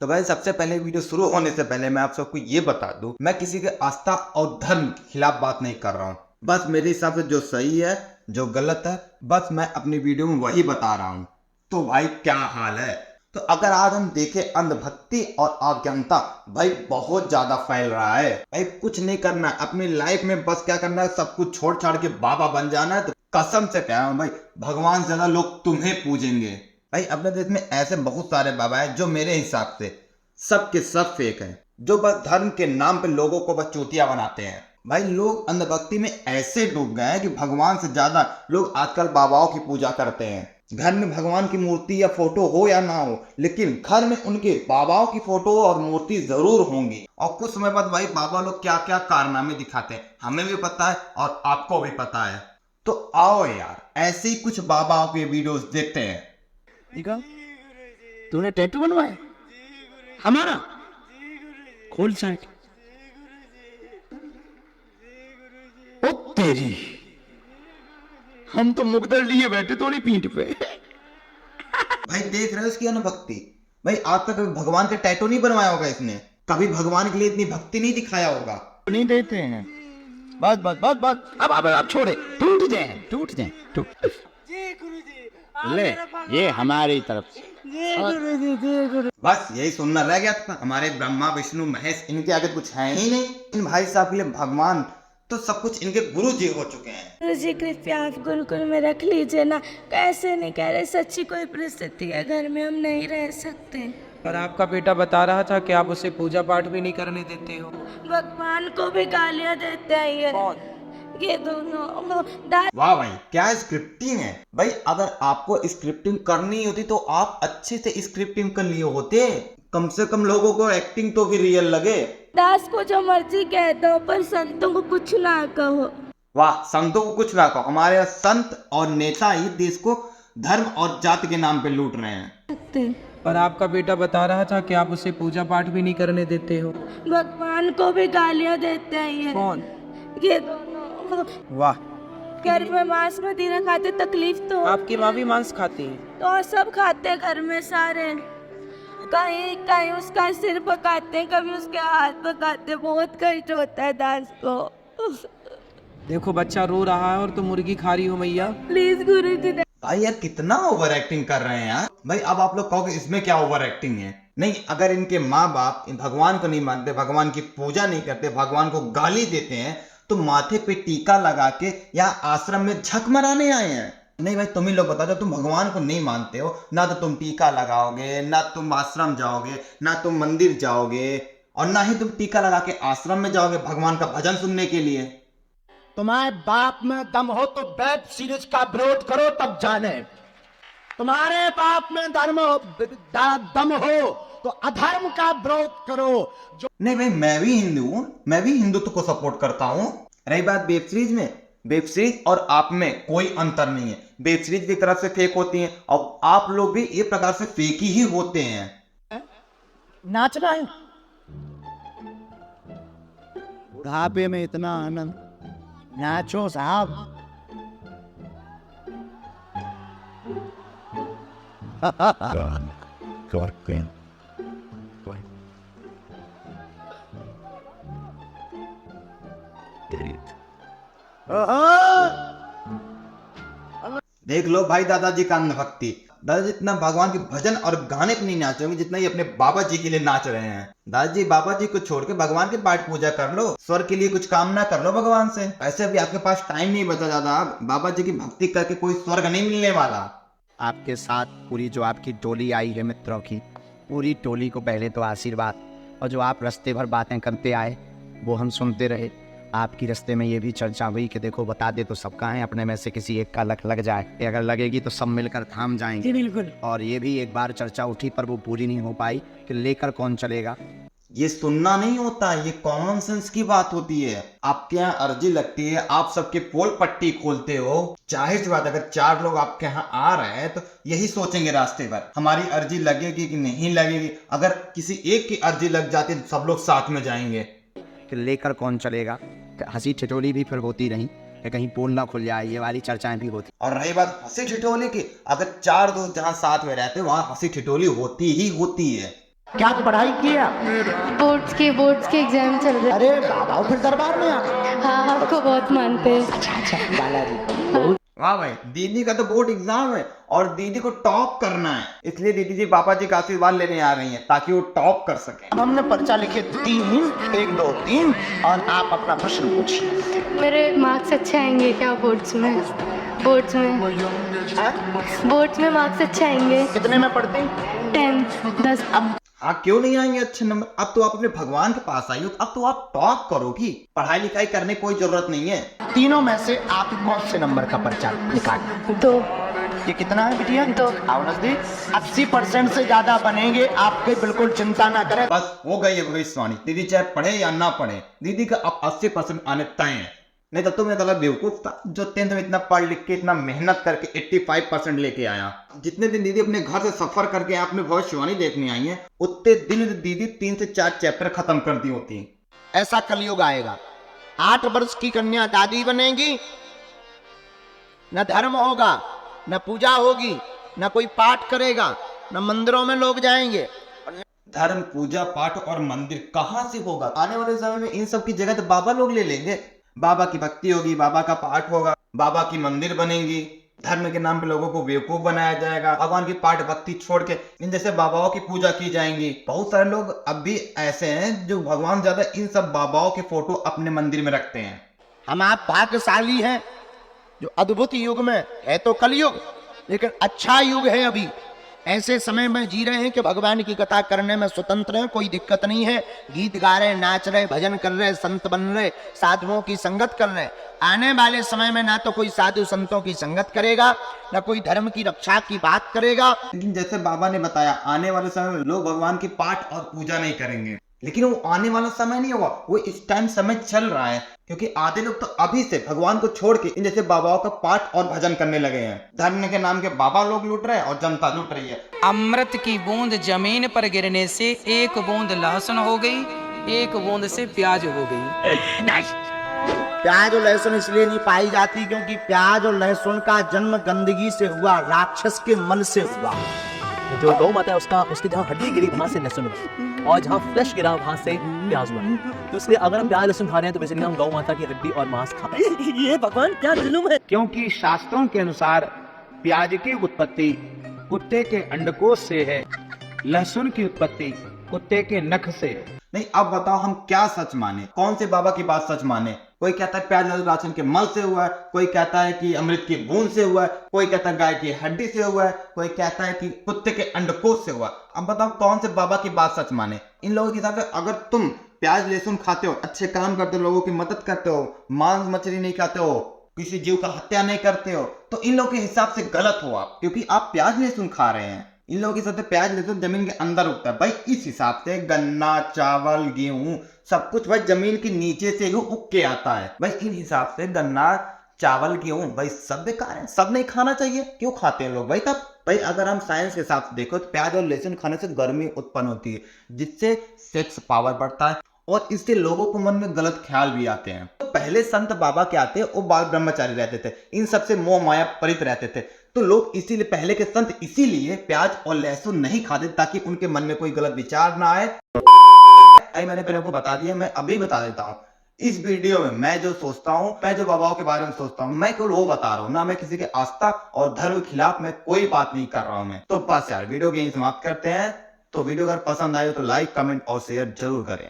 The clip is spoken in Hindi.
तो भाई सबसे पहले वीडियो शुरू होने से पहले मैं आप सबको ये बता दूं, मैं किसी के आस्था और धर्म के खिलाफ बात नहीं कर रहा हूँ। बस मेरे हिसाब से जो सही है जो गलत है बस मैं अपनी वीडियो में वही बता रहा हूँ। तो भाई क्या हाल है। तो अगर आज हम देखें अंधभक्ति और अज्ञानता भाई बहुत ज्यादा फैल रहा है। भाई कुछ नहीं करना है अपनी लाइफ में, बस क्या करना है सब कुछ छोड़ छाड़ के बाबा बन जाना है। तो कसम से कह रहा हूँ भाई भगवान से ज्यादा लोग तुम्हें पूजेंगे। भाई अपने देश में ऐसे बहुत सारे बाबा हैं जो मेरे हिसाब से सब के सब फेक हैं, जो बस धर्म के नाम पे लोगों को बस चूतिया बनाते हैं। भाई लोग अंधभक्ति में ऐसे डूब गए हैं कि भगवान से ज्यादा लोग आजकल बाबाओं की पूजा करते हैं। घर में भगवान की मूर्ति या फोटो हो या ना हो, लेकिन घर में उनके बाबाओं की फोटो और मूर्ति जरूर होंगी। और कुछ समय बाद भाई बाबा लोग क्या क्या कारनामे दिखाते हैं हमें भी पता है और आपको भी पता है। तो आओ यार ऐसे ही कुछ बाबाओं के वीडियोस देखते हैं। देखा तूने टैटू बनवाया हमारा, खोल साइड। ओ तेरी, हम तो मुकदर लिए बैठे थोड़ी पीठ पे। भाई देख रहे हो इसकी अनुभक्ति। भाई आज तक कभी भगवान के टैटू नहीं बनवाया होगा इसने, कभी भगवान के लिए इतनी भक्ति नहीं दिखाया होगा। नहीं देते हैं, बस बस बस बस, अब छोड़े, टूट जाए टूट। ले ये हमारी तरफ से। बस यही सुनना रह गया था। हमारे ब्रह्मा विष्णु महेश इनके आगे कुछ है ही नहीं। इन भाई साहब के लिए भगवान तो सब कुछ इनके गुरु जी हो चुके हैं। गुरु जी कृपया आप गुरुकुल में रख लीजिए ना। कैसे नहीं कह रहे, सच्ची कोई परिस्थिति है घर में, हम नहीं रह सकते। पर आपका बेटा बता रहा था कि आप उसे पूजा पाठ भी नहीं करने देते हो। भगवान को भी गालियां देते हैं ये दोनों। वाह भाई क्या स्क्रिप्टिंग है। भाई अगर आपको स्क्रिप्टिंग करनी होती तो आप अच्छे से स्क्रिप्टिंग कर लिए होते। कम से कम लोगों को एक्टिंग तो भी रियल लगे। दास को जो मर्जी कह दो पर संतों को कुछ ना कहो। वाह संतों को कुछ ना कहो। हमारे संत और नेता ही देश को धर्म और जाति के नाम पे लूट रहे हैं। पर आपका बेटा बता रहा था कि आप उसे पूजा पाठ भी नहीं करने देते हो। भगवान को भी गालियां देते हैं कौन? ये दोनों। वाह, घर में मांस मदिरा खाते, तकलीफ तो आपकी माँ भी मांस खाती है। तो सब खाते हैं घर में सारे। कहीं कहीं उसका सिर पकाते हैं, कभी उसके हाथ पकाते हैं। बहुत कष्ट होता है दास को। देखो बच्चा रो रहा है और तुम मुर्गी खा रही हो मैया। प्लीज गुरु जी। भाई यार कितना ओवर एक्टिंग कर रहे हैं यार। भाई अब आप लोग कहोगे इसमें क्या ओवर एक्टिंग है। नहीं, अगर इनके माँ बाप इन भगवान को नहीं मानते, भगवान की पूजा नहीं करते, भगवान को गाली देते हैं, तो माथे पे टीका लगा के या आश्रम में झक मराने आए हैं। नहीं भाई तुम ही लोग बता दो, तुम भगवान को नहीं मानते हो ना तो तुम टीका लगाओगे, ना तुम आश्रम जाओगे, ना तुम मंदिर जाओगे, और ना ही तुम टीका लगा के आश्रम में जाओगे भगवान का भजन सुनने के लिए। तुम्हारे बाप में दम हो तो वेब सीरीज का विरोध करो तब जाने। तुम्हारे बाप में दम हो तो अधर्म का विरोध करो। जो नहीं भाई मैं भी हिंदू हूँ, मैं भी हिंदुत्व को सपोर्ट करता हूँ। रही बात वेब सीरीज में, वेब सीरीज और आप में कोई अंतर नहीं है। वेब सीरीज भी एक तरफ से फेक होती है और आप लोग भी एक प्रकार से फेक ही होते हैं। नाचना है बुढ़ापे में इतना आनंद, नाचो साहब। देख लो भाई दादाजी का अंधभक्ति। दादाजी इतना भगवान के भजन और गाने पे नहीं नाच रहे जितना ही अपने बाबा जी के लिए नाच रहे हैं। दादाजी बाबा जी को छोड़ के भगवान के पाठ पूजा कर लो, स्वर्ग के लिए कुछ कामना कर लो भगवान से। ऐसे भी आपके पास टाइम नहीं बचा ज्यादा। बाबा जी की भक्ति करके कोई स्वर्ग नहीं मिलने वाला। आपके साथ पूरी जो आपकी टोली आई है मित्रों की, पूरी टोली को पहले तो आशीर्वाद, और जो आप रास्ते भर बातें करते आए वो हम सुनते रहे। आपकी रास्ते में ये भी चर्चा हुई कि देखो बता दे तो सबका है, अपने में से किसी एक का लक लग जाए, अगर लगेगी तो सब मिलकर थाम जाएंगे। बिल्कुल। और ये भी एक बार चर्चा उठी पर वो पूरी नहीं हो पाई कि लेकर कौन चलेगा। ये सुनना नहीं होता, ये कॉमन सेंस की बात होती है। आपके यहाँ अर्जी लगती है, आप सबके पोल पट्टी खोलते हो। जाहिर सी बात अगर 4 लोग आपके यहाँ आ रहे हैं तो यही सोचेंगे रास्ते पर हमारी अर्जी लगेगी कि नहीं लगेगी। अगर किसी एक की अर्जी लग जाती है तो सब लोग साथ में जाएंगे। कि लेकर कौन चलेगा, हंसी ठिठोली भी फिर होती रही कि कहीं पोल ना खुल जाए, ये वाली चर्चाएं भी होती। और रही बात हंसी ठिठोली की, अगर 4 दोस्त जहाँ साथ में रहते हैं वहां हंसी ठिठोली होती ही होती है। क्या पढ़ाई की है? बोर्ड्स के एग्जाम चल रहे अरे बाबा फिर दरबार में हैं। हाँ आपको बहुत मानते हैं। अच्छा बालाजी। वाह भाई, दीदी का तो बोर्ड एग्जाम है और दीदी को टॉप करना है, इसलिए दीदी जी पापा जी का आशीर्वाद लेने आ रही हैं ताकि वो टॉप कर सके। अब हमने पर्चा लिखे 3, 1, 2, 3 और आप अपना प्रश्न पूछिए। मेरे मार्क्स अच्छे आएंगे क्या बोर्ड्स में? बोर्ड्स में मार्क्स अच्छे आएंगे? कितने में पढ़ते हैं? 10, 10। अब हाँ, क्यों नहीं आएंगे अच्छे नंबर? अब तो आप अपने भगवान के पास आई हो, अब तो आप टॉप करोगी, पढ़ाई लिखाई करने की कोई जरूरत नहीं है। तीनों में से आप कौन से नंबर का पर्चा निकालें? 2। ये कितना है बिटिया? 2। आओ नजदीक। 80% से ज्यादा बनेंगे आपके, बिल्कुल चिंता ना करें। बस हो गई है भविष्यवाणी, दीदी चाहे पढ़े या ना पढ़े, दीदी का अब 80% आने तय है। नहीं तो तुम्हें तो बेवकूफ था जो 10th में इतना पढ़ लिख के इतना मेहनत करके 85% लेके आया। जितने दिन दीदी अपने घर से सफर करके आपने भविष्यवाणी देखने आई है, उतने दिन दीदी 3 से 4 चैप्टर खत्म कर दी होती। ऐसा कलयुग आएगा, 8 वर्ष की कन्या दादी बनेगी, न धर्म होगा, न पूजा होगी, न कोई पाठ करेगा, न मंदिरों में लोग जाएंगे। धर्म, पूजा पाठ और मंदिर कहाँ से होगा? आने वाले समय में इन सब की जगह तो बाबा लोग ले लेंगे। बाबा की भक्ति होगी, बाबा का पाठ होगा, बाबा की मंदिर बनेंगी, धर्म के नाम पे लोगों को बेवकूफ बनाया जाएगा, भगवान की पाठ भक्ति छोड़ के इन जैसे बाबाओं की पूजा की जाएंगी। बहुत सारे लोग अब भी ऐसे हैं जो भगवान ज्यादा इन सब बाबाओं के फोटो अपने मंदिर में रखते हैं। हम आप भाग्यशाली हैं जो अद्भुत युग में है, तो कलयुग लेकिन अच्छा युग है। अभी ऐसे समय में जी रहे हैं कि भगवान की कथा करने में स्वतंत्र है, कोई दिक्कत नहीं है। गीत गा रहे, नाच रहे, भजन कर रहे, संत बन रहे, साधुओं की संगत कर रहे। आने वाले समय में ना तो कोई साधु संतों की संगत करेगा, ना कोई धर्म की रक्षा की बात करेगा। लेकिन जैसे बाबा ने बताया, आने वाले समय में लोग भगवान की पाठ और पूजा नहीं करेंगे। लेकिन वो आने वाला समय नहीं होगा, वो इस टाइम समय चल रहा है, क्योंकि आधे लोग तो अभी से भगवान को छोड़ के इन जैसे बाबाओं का पाठ और भजन करने लगे हैं। धर्म के नाम के बाबा लोग लूट रहे हैं और जनता लूट रही है। अमृत की बूंद जमीन पर गिरने से एक बूंद लहसुन हो गई, एक बूंद से प्याज हो गई। प्याज और लहसुन इसलिए नहीं पाई जाती क्योंकि प्याज और लहसुन का जन्म गंदगी से हुआ, राक्षस के मल से हुआ। जो गौ माता है उसकी जहाँ हड्डी गिरी वहां से लहसुन बना, और जहाँ फ्लैश गिरा वहां से प्याज बना। तो इसलिए अगर हम प्याज लहसुन खा रहे हैं तो बेसिकली हम गौ माता की हड्डी और मांस खा रहे हैं। ये भगवान क्या जुल्म है। क्योंकि शास्त्रों के अनुसार प्याज की उत्पत्ति कुत्ते के अंडकोश से है, लहसुन की उत्पत्ति कुत्ते के नख से है। नहीं, अब बताओ हम क्या सच माने, कौन से बाबा की बात सच माने? कोई कहता है प्याज लहसुन के मल से हुआ है, कोई कहता है कि अमृत की बूंद से हुआ है, कोई कहता है गाय की हड्डी से हुआ है, कोई कहता है कि कुत्ते के अंडकोश से हुआ। अब बताओ कौन से बाबा की बात सच माने? इन लोगों के हिसाब से अगर तुम प्याज लहसुन खाते हो, अच्छे काम करते हो, लोगों की मदद करते हो, मांस मछली नहीं खाते हो, किसी जीव का हत्या नहीं करते हो, तो इन लोगों के हिसाब से गलत हो आप, क्योंकि आप प्याज लहसुन खा रहे हैं। इन लोगों के साथ प्याज लहसुन जमीन के अंदर उगता है भाई। इस हिसाब से गन्ना, चावल, गेहूं सब कुछ भाई जमीन के नीचे से ही उग के आता है भाई। इन हिसाब से गन्ना, चावल, गेहूं भाई सब बेकार है, सब नहीं खाना चाहिए। क्यों खाते हैं लोग भाई? तब भाई अगर हम साइंस के हिसाब से देखो तो प्याज और लहसुन खाने से गर्मी उत्पन्न होती है, जिससे सेक्स पावर बढ़ता है और इससे लोगों को मन में गलत ख्याल भी आते हैं। तो पहले संत बाबा क्या थे, वो बाल ब्रह्मचारी रहते थे, इन सबसे मोह माया परित रहते थे। तो लोग इसीलिए पहले के संत इसीलिए प्याज और लहसुन नहीं खाते ताकि उनके मन में कोई गलत विचार ना आए। मैंने पहले को बता दिया, मैं अभी बता देता हूँ। इस वीडियो में मैं जो सोचता हूँ, मैं जो बाबाओं के बारे में सोचता हूँ, मैं केवल वो बता रहा हूँ, ना मैं किसी के आस्था और धर्म के खिलाफ मैं कोई बात नहीं कर रहा हूँ मैं। तो बस यार वीडियो को यहीं समाप्त करते हैं। तो वीडियो अगर पसंद आए तो लाइक, कमेंट और शेयर जरूर करें।